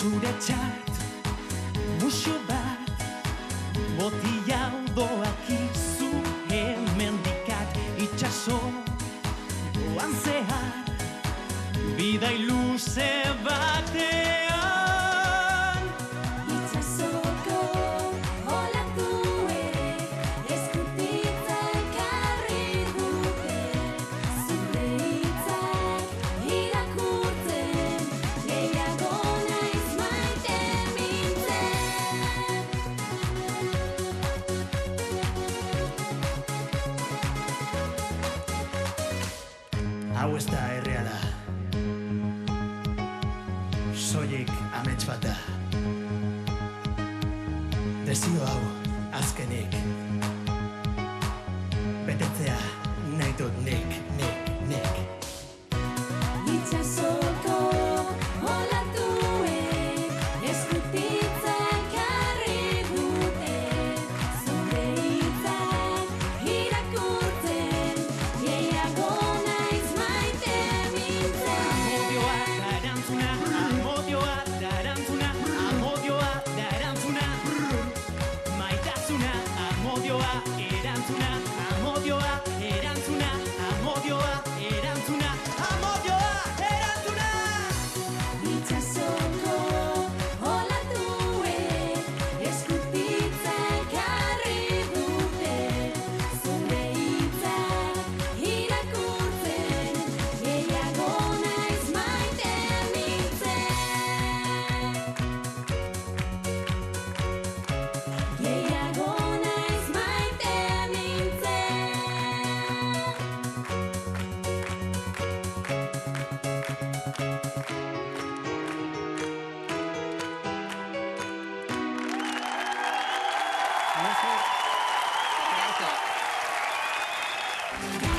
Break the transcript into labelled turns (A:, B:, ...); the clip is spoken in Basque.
A: zuretzat musu bat botila doakizu hemendikak itxaso doan zehar bidai luze batean.
B: Itxasoko olatuek eskutitzak ekarri dute, zure hitzak irakurtzen, gehiago naiz maite mintzen.
A: Hau ez da erreala, soilik amets bat da. Desio hau azkenik betetzea nahi dut nik.
B: Itxasoko olatuek eskutitzak ekarri dute, zure hitzak irakurtzen, gehiago naiz maite mintzen.
A: Amodioa da erantzuna, amodioa da erantzuna, amodioa da erantzuna. Maitasuna, amodioa erantzuna, amodioa erantzuna, amodioa erantzuna, amodioa erantzuna.
B: Itxasoko olatuek eskutitzak ekarri dute, zure hitzak irakurtzen, gehiago naiz maite mintzen. Gehiago naiz maite mintzen.
A: Gracias.